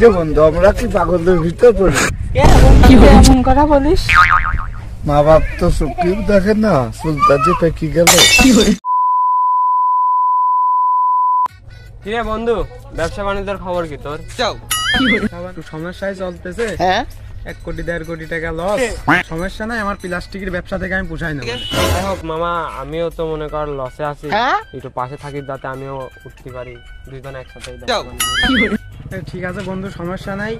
যে বন্ধু আমরা কি পাগলের ভিতর পড়ি? এমন কথা বলিস? মা বাপ তো চোখেও দেখে না, সুলতান যে পেকে গেল। কিরে বন্ধু, ব্যবসা বাণিজ্যের খবর কি তোর? সমস্যায় চলতেছে। 1 কোটি 1.5 কোটি টাকা লস। সমস্যা নাই, আমার প্লাস্টিকের ব্যবসা থেকে আমি পোষাই নেব। যাই হোক মামা, আমিও তো মনে কর লসে আছি, একটু পাশে থাকি যাতে আমিও উঠতে পারি, দুইজন একসাথে। ঠিক আছে বন্ধু, সমস্যা নাই।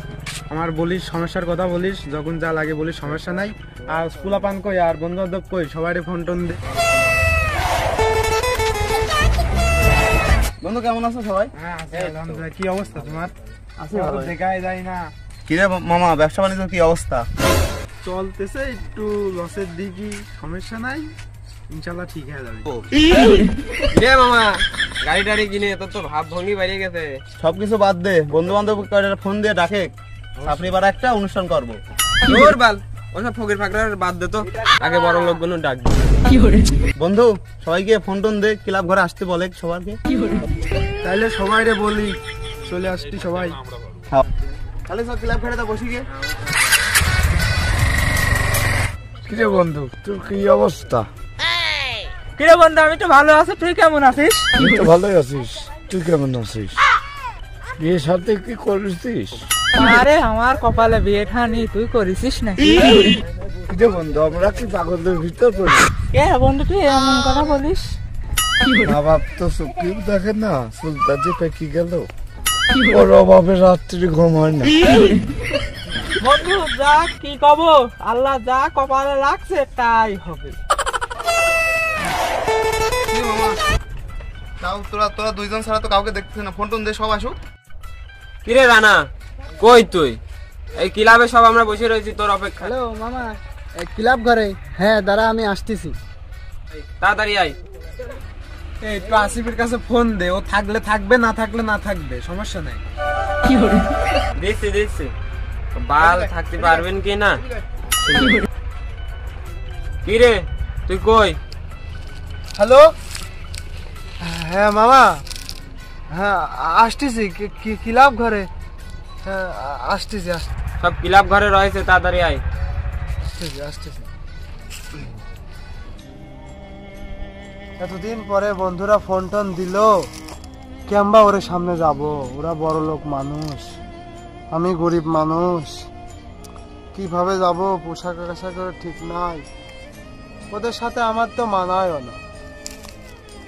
আমার বলিস সমস্যার কথা বলিস, যখন যা লাগে বলিস, সমস্যা নাই। আর স্কুলা পান কই, আর বন্ধু বান্ধব কই, সবাই ফোন টোন দে। বন্ধু কেমন আছো সবাই? হ্যাঁ আছি আলহামদুলিল্লাহ। কি অবস্থা তোমার? আছি ভালো। দেখাই যায় না। কিরে মামা, ব্যবসা বাণিজ্য কি অবস্থা? চলতেছে একটু লসের দিকই, সমস্যা নাই, ইনশাআল্লাহ ঠিক হয়ে যাবে। কিরে মামা, গাড়ি টাড়ি কিনে তোর তো ভাব ভঙ্গি বেরিয়ে গেছে। সবকিছু বাদ দে, বন্ধু বান্ধব ফোন দিয়ে ডাকে, আপনি এবার একটা অনুষ্ঠান করবো। তোর বাল, ওসব ফকির ফাকরার বাদ দে তো, আগে বড় লোকগুলো ডাক দে। বন্ধু সবাইকে ফোন টোন দে, ক্লাব ঘরে আসতে বলে সবাইকে। তাইলে সবাই রে বলি চলে আসছি সবাই। তাহলে সব ক্লাব ঘরে বসি গে। কিরে বন্ধু, তোর কি অবস্থা? কিরে বন্ধু, আমি তো ভালো আছি, তুই কেমন আছিস? তুই তো ভালোই আছিস, তুই কেমন আছিস? বিয়ে সাথে কি করিস? আরে আমার কপালে বিয়েটা নেই, তুই করিস নাকি? কিরে বন্ধু, আমরা কি পাগলের ভিতর পড়ি? বন্ধু তুই এমন কথা বলিস? মা বাপ তো চোখেও দেখে না, সুলতান যে পেকে গেল। ওর অভাবে রাত্রি ঘুম হয় না। বন্ধু যা কি কব, আল্লাহ যা কপালে লাগছে তাই হবে। তাও তোরা দুইজন ছাড়া তো কাউকে দেখছিস না, ফোন টোন দে, সব আসুক। কিরে রানা, কই তুই? এই ক্লাবে সব আমরা বসে রয়েছি তোর অপেক্ষা। হ্যালো মামা, ক্লাব ঘরে? হ্যাঁ দাঁড়া, আমি আসতেছি। তাড়াতাড়ি আয়। এই একটু আসিফের কাছে ফোন দে, ও থাকলে থাকবে, না থাকলে না থাকবে, সমস্যা নাই। দিচ্ছি বাল থাকতে পারবেন কি না? কিরে তুই কই? হ্যালো, হ্যাঁ মামা, হ্যাঁ আসতেছি ক্লাব ঘরে। হ্যাঁ আসতেছি সব ক্লাব ঘরে রয়েছে, তাড়াতাড়ি আয়। আসতেছি। এতদিন পরে বন্ধুরা ফোন টোন দিল, কেমবা ওরে সামনে যাব? ওরা বড় লোক মানুষ, আমি গরিব মানুষ, কিভাবে যাব? পোশাক আশাক ঠিক নাই, ওদের সাথে আমার তো মানায়ও না,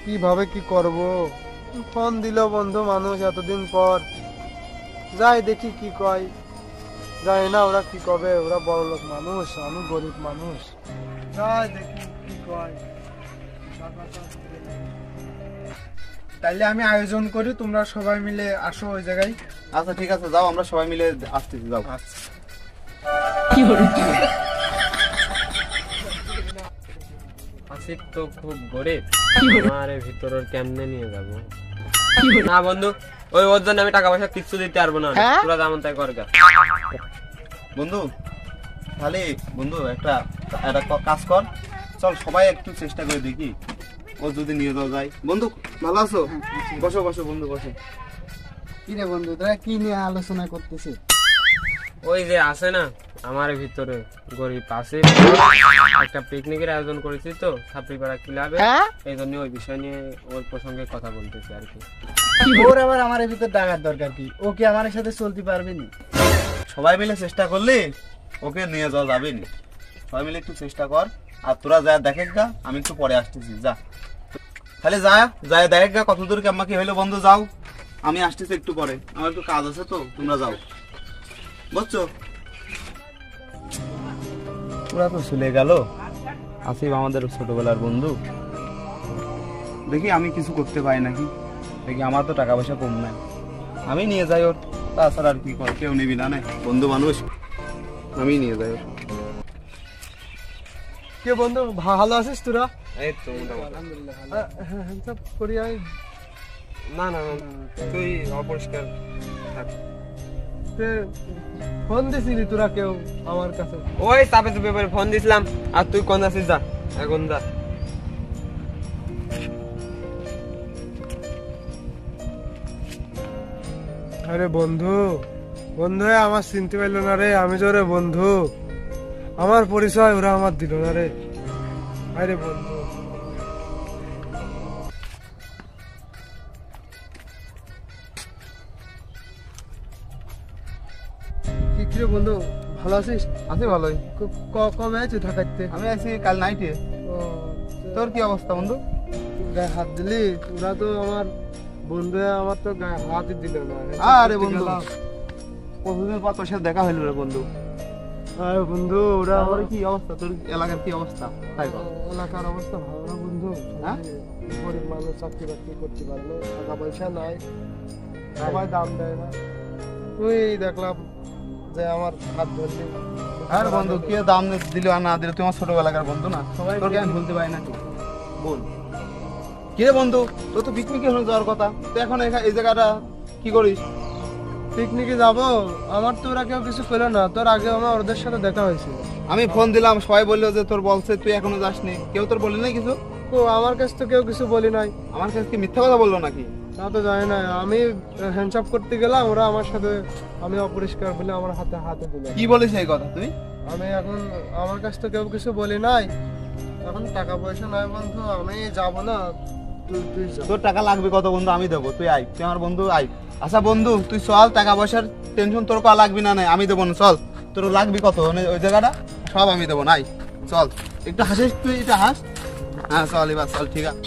কিভাবে কি করব? ফোন দিল বন্ধু মানুষ এতদিন পর, যাই দেখি কি কয়। জানি না ওরা কি কবে, ওরা বড় লোক মানুষ, আমি গরিব মানুষ, যাই দেখি কি কয়। তাইলে আমি আয়োজন করি, তোমরা সবাই মিলে আসো ওই জায়গায়। আচ্ছা ঠিক আছে, যাও, আমরা সবাই মিলে আসতেছি, যাও। আসিফ তো খুব গরিব, আমার ভিতরের কেমনে নিয়ে যাব? না বন্ধু, ওর জন্য আমি টাকা পয়সা কিচ্ছু দিতে পারবো না, তোরা যেমন তাই কর। বন্ধু তাহলে বন্ধু একটা কাজ কর, চল সবাই একটু চেষ্টা করে দেখি, ও যদি নিয়ে যাওয়া যায়। বন্ধু ভালো আছো? বসো বন্ধু বসো। কি রে বন্ধু, তোরা কি নিয়ে আলোচনা করতেছে? ওই যে আছে না আমার ভিতরে গরিব আসিফ, একটা পিকনিকের আয়োজন করেছি তো ছাত্রীপাড়া ক্লাবে, এই জন্য ওই বিষয় নিয়ে ওর প্রসঙ্গে কথা বলতেছি আর কি। ওর আবার আমার ভিতর ডাকার দরকার কি? ও কি আমার সাথে চলতে পারবে না? সবাই মিলে চেষ্টা করলে ওকে নিয়ে যাওয়া যাবে না, সবাই মিলে একটু চেষ্টা কর। আর তোরা যা দেখেন গা, আমি একটু পরে আসতেছি, যা তাহলে যায় দেখ গা কত দূর কেমন কি হইলো। বন্ধু যাও, আমি আসতেছি একটু পরে, আমার একটু কাজ আছে তো, তোমরা যাও, বুঝছো? ওরা তো চলে গেল, আসিফ আমাদের ছোটবেলার বন্ধু, দেখি আমি কিছু করতে পারি নাকি, দেখি আমার তো টাকা পয়সা কম নাই, আমি নিয়ে যাই ওর, তাছাড়া আর কি কর, কেউ নিবি না, বন্ধু মানুষ, আমি নিয়ে যাই ওর। কে বন্ধু, ভালো আছিস তোরা? এই তো মোটামুটি। করি আমি। না তুই অপরিষ্কার থাক। ফোন দিছিলি তোরা কেউ আমার কাছে? ওই চাপে চুপে পরে ফোন দিছিলাম, আর তুই কোন আছিস, যা এখন যা। আরে বন্ধু, বন্ধু আমার চিনতে পারলো না রে, আমি জোরে বন্ধু, আমার পরিচয় ওরা আমার দিল না রে। আরে বন্ধু কি রে বন্ধু, ভালো আছিস? আছি ভালোই। কবে আছিস ঢাকাতে? আমি আছি কাল নাইটে। তোর কি অবস্থা বন্ধু? গায়ে হাত দিলি? ওরা তো আমার বন্ধু, আমার তো গায়ে হাতই দিল না। আরে বন্ধু, কতদিন পর তোর সাথে দেখা হইল রে বন্ধু। আরে বন্ধু ওরা আমার কি অবস্থা, তোর এলাকার কি অবস্থা তাই বল। এলাকার অবস্থা ভালো না বন্ধু। হ্যাঁ? গরিব মানুষ, চাকরি বাকরি করতে পারলো, টাকা পয়সা নাই, সবাই দাম দেয় না। তুই দেখলাম যে আমার হাত ধরলি। আর বন্ধু কে দাম দিল আর না দিল, তুই আমার ছোটবেলাকার বন্ধু না, তোকে আমি ভুলতে পারি না। বল কি রে বন্ধু, তোর তো পিকনিকে যাওয়ার কথা, তুই এখন এই জায়গাটা কি করিস? পিকনিকে যাব? আমার তো ওরা কেউ কিছু পেলো না, তোর আগে আমার ওদের সাথে দেখা হয়েছিল। আমি ফোন দিলাম, সবাই বললো যে তোর বলছে, তুই এখনো যাসনি। কেউ তোর বলি নাই কিছু? তো আমার কাছে তো কেউ কিছু বলি নাই। আমার কাছে কি মিথ্যা কথা বললো নাকি? তা তো জানি না, আমি হ্যান্ডসাপ করতে গেলাম, ওরা আমার সাথে, আমি অপরিষ্কার বলে আমার হাতে হাতে দিল। কি বলিস এই কথা তুই? আমি এখন, আমার কাছে তো কেউ কিছু বলি নাই, এখন টাকা পয়সা নাই বন্ধু, আমি যাব না। তুই যা। তোর টাকা লাগবে কত বন্ধু, আমি দেবো, তুই আই, তুই আমার বন্ধু আই। আচ্ছা বন্ধু তুই চল, টাকা পয়সার টেনশন তোর কা লাগবি না, নাই আমি দেবো না, চল। তোর লাগবি কত ওই জায়গাটা সব আমি দেবো, নাই চল। একটু হাসিস তুই, এটা হাস। হ্যাঁ চল এবার চল, ঠিক আছে।